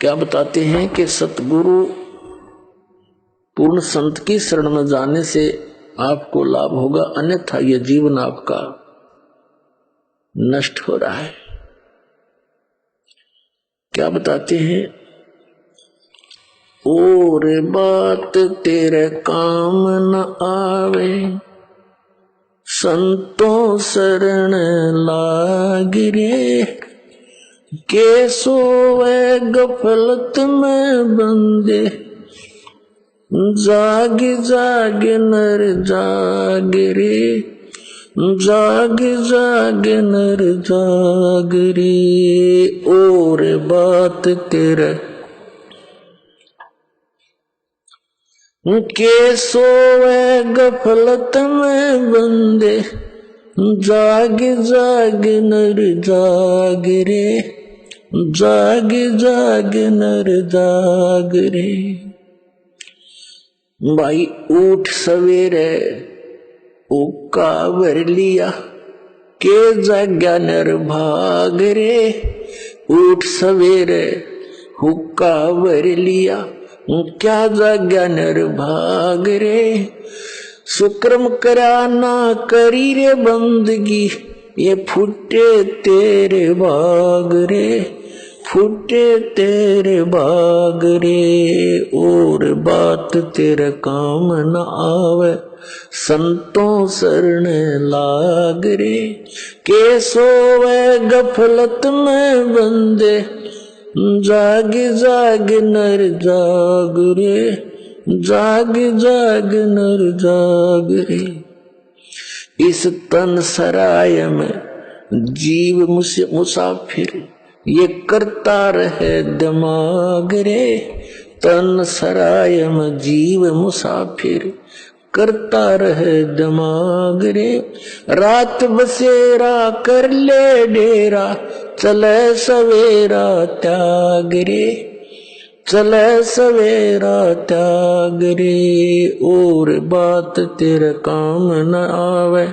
क्या बताते हैं कि सतगुरु पूर्ण संत की शरण में जाने से आपको लाभ होगा, अन्यथा यह जीवन आपका नष्ट हो रहा है। क्या बताते हैं, और बात तेरे काम न आवे, संतों शरण लागिरे, के सोवे गफलत में बंदे, जाग जाग नर जाग रे, जाग जाग नर जाग रे। और बात तेरे के सोवे गफलत में बंदे, जाग जाग नर जाग रे, जाग जाग नर जाग रे। भाई उठ सवेरे उक्का भर लिया, के जाग्या नर भाग रे। उठ सवेरे हुक्का भर लिया, क्या जाग्या नर भाग रे। सुक्रम करा ना करी रे बंदगी, ये फुटे तेरे बाग रे, फुटे तेरे बाग रे। और बात तेरे काम न आवे, संतों शरण लाग रे, के सोवे गफलत में बंदे, जाग जाग नर जाग रे, जाग जाग नर जाग रे। इस तन सराय में जीव मुसाफिर, ये करता रहे दिमाग रे। तन सराय में जीव मुसाफिर, करता रहे दिमाग रे। रात बसेरा कर ले डेरा, चले सवेरा त्याग रे, चले सवेरा त्याग रे। और बात तेरे काम न आवे,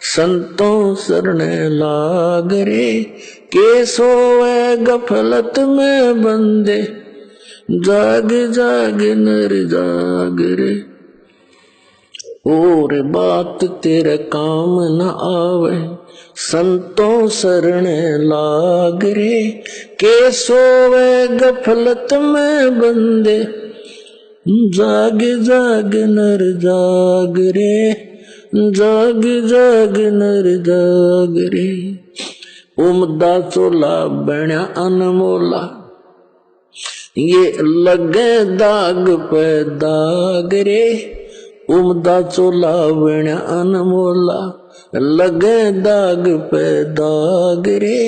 संतों शरण लाग रे, के सोवे गफलत में बंदे, जाग जाग नर जाग रे। और बात तेरे काम न आवे, संतों शरण लाग रे, के सोवे गफलत में बंदे, जाग जाग नर जाग रे, जाग जाग नर जाग रे। उमदा चोला बण्या अनमोला, ये लगे दाग पे दाग रे। उमदा चोला बण्या अनमोला, लगे दाग पे दाग रे।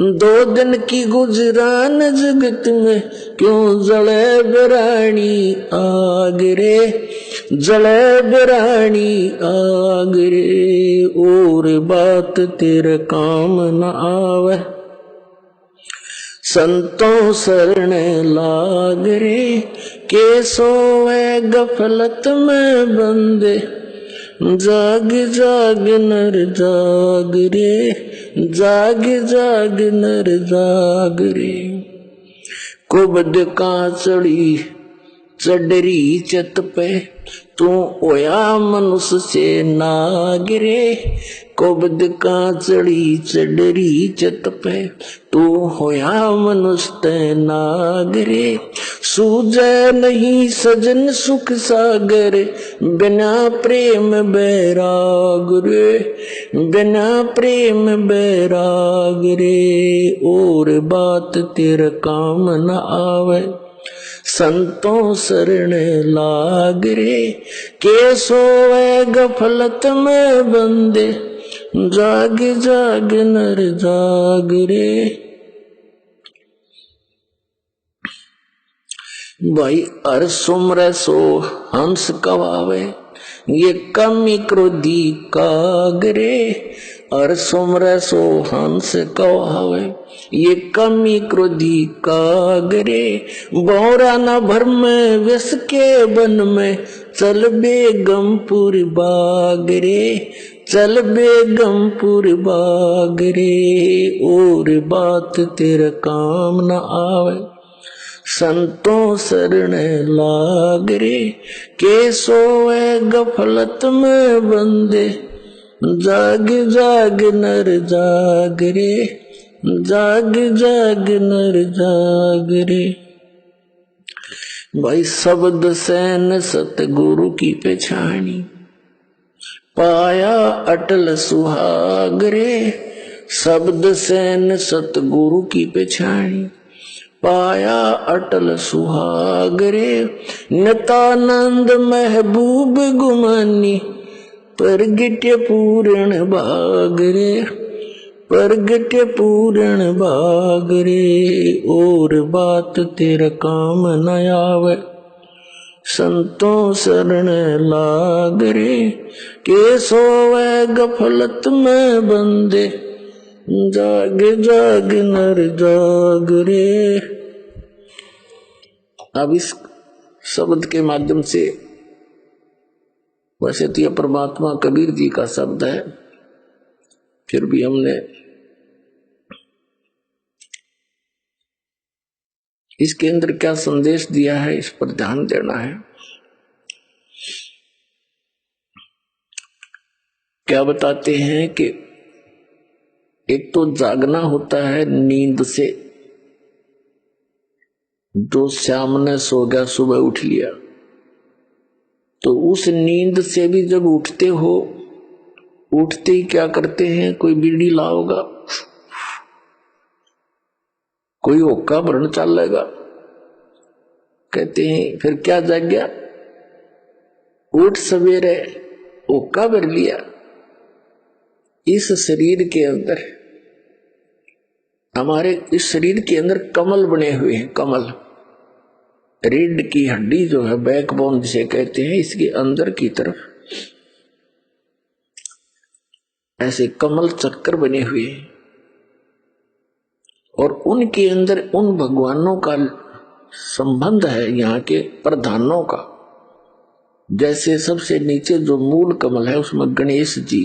दो दिन की गुजरान जगत में, क्यों जले बिरानी आग रे, जले बिरानी आग रे। और बात तेरे काम न आवे, संतों शरण लाग रे, के सोवे गफलत में बंदे, जाग जाग नर जाग रे, जाग जाग नर जाग रे। कुबद का चढ़ी चडरी चत पे, तू ओया मनुष्य से नाग रे। कुबद का चढ़ी चडरी चत पे, तू होया मनुष्य ते नाग रे। सूझे नहीं सजन सुख सागर, बिना प्रेम बैराग रे, बिना प्रेम बैराग रे। और बात तेरे काम न आवे, संतों शरण लाग रे, के सोवे गफलत में बंदे, जाग जाग नर जाग रे। भाई हर सुमरे सो हंस कवावे, ये कमी क्रोधी कागरे। हर सुमरे सो हंस कवावे, ये कमी क्रोधी कागरे। बोरा न भर में विष के बन में, चल बेगमपुर बागरे, चल बेगमपुर बागरे। और बात तेरे काम न आवे, संतों शरण लाग रे, के सोए गफलत में बंदे, जाग जाग नर जाग रे, जाग जाग नर जाग रे। भाई शब्द सैन सतगुरु की पहचानी, पाया अटल सुहाग रे। शब्द सैन सतगुरु की पहचानी, पाया अटल सुहाग रे। नितानंद महबूब गुमानी, प्रगट्य पूर्ण भाग रे, प्रगट्य पूर्ण भाग रे। और बात तेरा काम न आवे, संतों शरण लाग रे, के सोवे गफलत में बंदे, जाग जाग नर जाग रे। अब इस शब्द के माध्यम से, वैसे तो यह परमात्मा कबीर जी का शब्द है, फिर भी हमने इसके अंदर क्या संदेश दिया है इस पर ध्यान देना है। क्या बताते हैं कि एक तो जागना होता है नींद से, जो श्याम ने सो गया सुबह उठ लिया, तो उस नींद से भी जब उठते हो, उठते ही क्या करते हैं, कोई बीड़ी लाओगा, कोई होक्का भरण चलेगा, कहते हैं फिर क्या जाग गया, उठ सवेरे होक्का भर लिया। इस शरीर के अंदर, हमारे इस शरीर के अंदर कमल बने हुए हैं, कमल, रीढ़ की हड्डी जो है, बैकबोन जिसे कहते हैं, इसके अंदर की तरफ ऐसे कमल चक्कर बने हुए हैं, और उनके अंदर उन भगवानों का संबंध है, यहाँ के प्रधानों का। जैसे सबसे नीचे जो मूल कमल है, उसमें गणेश जी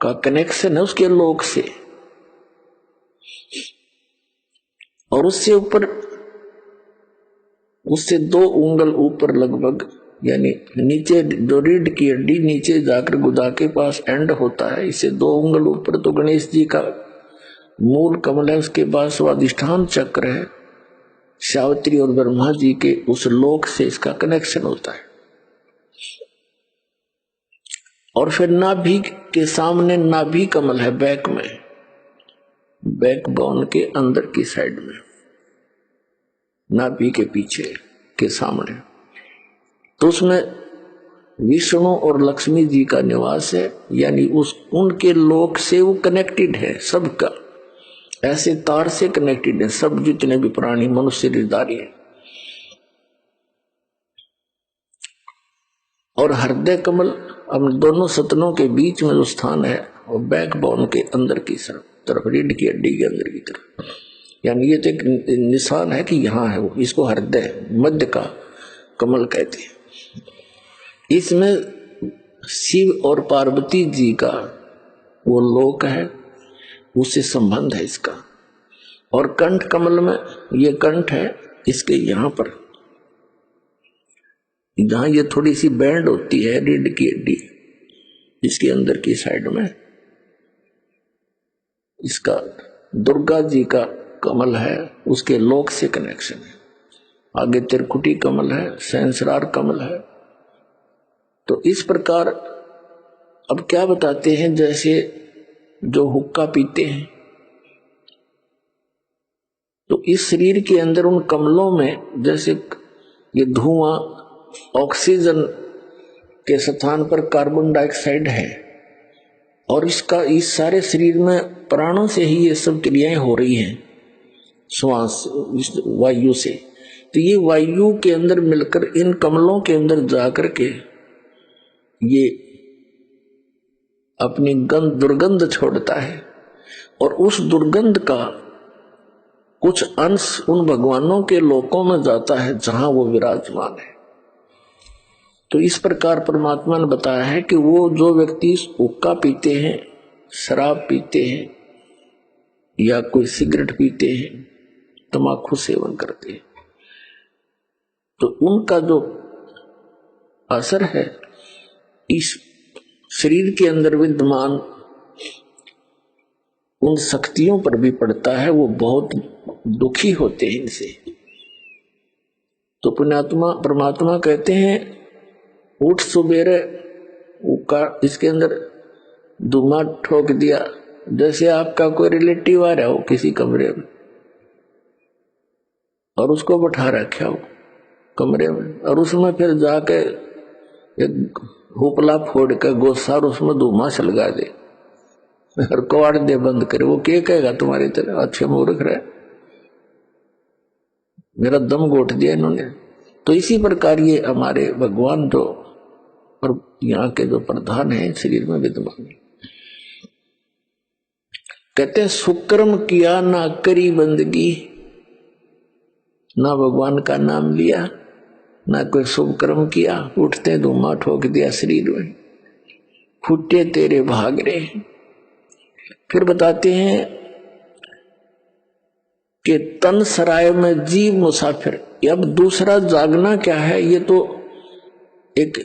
का कनेक्शन है उसके लोक से, और उससे ऊपर, उससे 2 उंगल ऊपर लगभग, यानी नीचे जो रीढ़ की हड्डी नीचे जाकर गुदा के पास एंड होता है, इससे 2 उंगल ऊपर तो गणेश जी का मूल कमल है, उसके बाद स्वादिष्ठान चक्र है, सावित्री और ब्रह्मा जी के उस लोक से इसका कनेक्शन होता है। और फिर नाभि के सामने नाभि कमल है, बैक में, बैकबोन के अंदर की साइड में, नाभि के पीछे के सामने, तो उसमें विष्णु और लक्ष्मी जी का निवास है, यानी उस उनके लोक से वो कनेक्टेड है, सबका ऐसे तार से कनेक्टेड है, सब जितने भी प्राणी मनुष्य शरीरधारी है। और हृदय कमल हम दोनों सतनों के बीच में जो स्थान है, वो बैकबोन के अंदर की तरफ, रीढ़ की हड्डी के अंदर की तरफ, यानी ये तो एक निशान है कि यहाँ है वो, इसको हृदय मध्य का कमल कहते हैं। इसमें शिव और पार्वती जी का वो लोक है, उससे संबंध है इसका। और कंठ कमल में, ये कंठ है, इसके यहाँ पर जहां ये थोड़ी सी बैंड होती है रीढ़ की हड्डी, इसके अंदर की साइड में इसका दुर्गा जी का कमल है, उसके लोक से कनेक्शन है। आगे त्रिकुटी कमल है, सहस्रार कमल है। तो इस प्रकार अब क्या बताते हैं, जैसे जो हुक्का पीते हैं, तो इस शरीर के अंदर उन कमलों में जैसे ये धुआं ऑक्सीजन के स्थान पर कार्बन डाइऑक्साइड है, और इसका इस सारे शरीर में प्राणों से ही ये सब क्रियाएं हो रही हैं, श्वास वायु से। तो ये वायु के अंदर मिलकर इन कमलों के अंदर जाकर के ये अपनी दुर्गंध छोड़ता है, और उस दुर्गंध का कुछ अंश उन भगवानों के लोकों में जाता है जहां वो विराजमान है। तो इस प्रकार परमात्मा ने बताया है कि वो जो व्यक्ति हुक्का पीते हैं, शराब पीते हैं, या कोई सिगरेट पीते हैं, तम्बाकू सेवन करते हैं, तो उनका जो असर है इस शरीर के अंदर विद्यमान उन शक्तियों पर भी पड़ता है, वो बहुत दुखी होते हैं इनसे। तो पुण्यात्मा परमात्मा कहते हैं उठ सुबेरे इसके अंदर धुआं ठोक दिया, जैसे आपका कोई रिलेटिव आ रहा हो किसी कमरे में और उसको बैठा रखा हो कमरे में, और उसमें फिर जाके एक हुपला फोड़ कर गोसा और उसमें धुआं सलगा दे और कवाड़ दे बंद करे, वो क्या कहेगा तुम्हारी तरह अच्छे मूर्ख रहे, मेरा दम घोट दिया इन्होंने। तो इसी प्रकार ये हमारे भगवान जो और यहाँ के जो प्रधान है शरीर में विद्यमान, कहते हैं सुकर्म किया ना करी बंदगी, ना भगवान का नाम लिया ना कोई शुभ कर्म किया, उठते धुआं ठोक दिया शरीर में, फूटे तेरे भागरे। फिर बताते हैं कि तन सराय में जीव मुसाफिर। अब दूसरा जागना क्या है, ये तो एक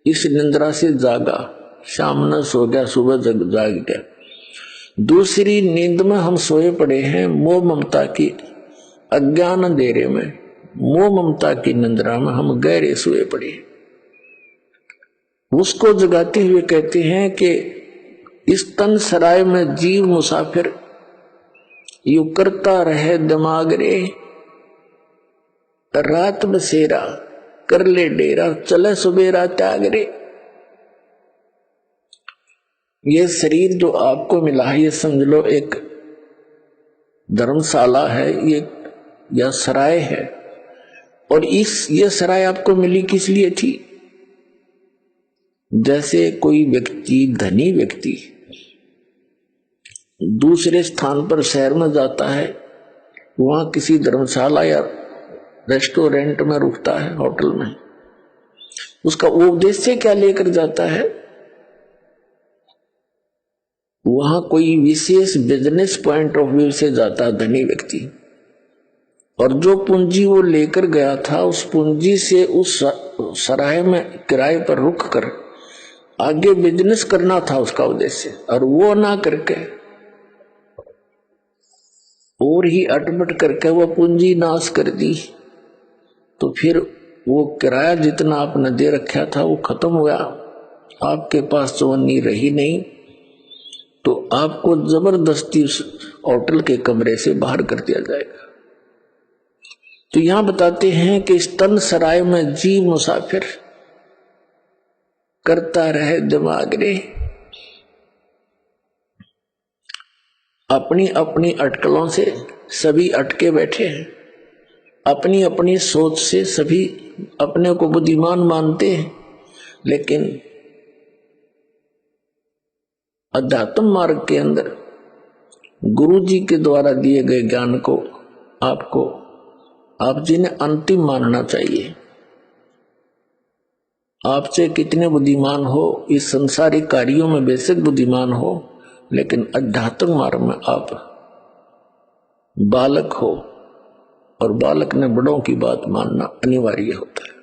इस निंद्रा से जागा, शाम न सो गया सुबह जाग गया। दूसरी नींद में हम सोए पड़े हैं, मोह ममता की अज्ञान अंधेरे में, मोह ममता की निंद्रा में हम गहरे सोए पड़े। उसको जगाते हुए कहते हैं कि इस तन सराय में जीव मुसाफिर यू करता रहे दिमाग रे, रात बसेरा कर ले डेरा, चले सुबेरा त्याग रे। ये शरीर जो आपको मिला है ये समझ लो एक धर्मशाला है, ये या सराय है, और ये सराय आपको मिली किस लिए थी? जैसे कोई व्यक्ति धनी व्यक्ति दूसरे स्थान पर शहर में जाता है, वहां किसी धर्मशाला या रेस्टोरेंट में रुकता है, होटल में, उसका उद्देश्य क्या लेकर जाता है? वहां कोई विशेष बिजनेस पॉइंट ऑफ व्यू से जाता है धनी व्यक्ति, और जो पूंजी वो लेकर गया था उस पूंजी से उस सराय में किराए पर रुक कर आगे बिजनेस करना था उसका उद्देश्य, और वो ना करके और ही अटपट करके वो पूंजी नाश कर दी, तो फिर वो किराया जितना आपने दे रखा था वो खत्म हो गया, आपके पास चवन्नी रही नहीं, तो आपको जबरदस्ती होटल के कमरे से बाहर कर दिया जाएगा। तो यहां बताते हैं कि इस तन सराय में जीव मुसाफिर करता रहे दिमाग रे, अपनी अपनी अटकलों से सभी अटके बैठे हैं, अपनी अपनी सोच से सभी अपने को बुद्धिमान मानते हैं, लेकिन अध्यात्म मार्ग के अंदर गुरु जी के द्वारा दिए गए ज्ञान को आपको आप जिन्हें अंतिम मानना चाहिए। आपसे कितने बुद्धिमान हो, इस संसारिक कार्यों में बेशक बुद्धिमान हो, लेकिन अध्यात्म मार्ग में आप बालक हो, और बालक ने बड़ों की बात मानना अनिवार्य होता है।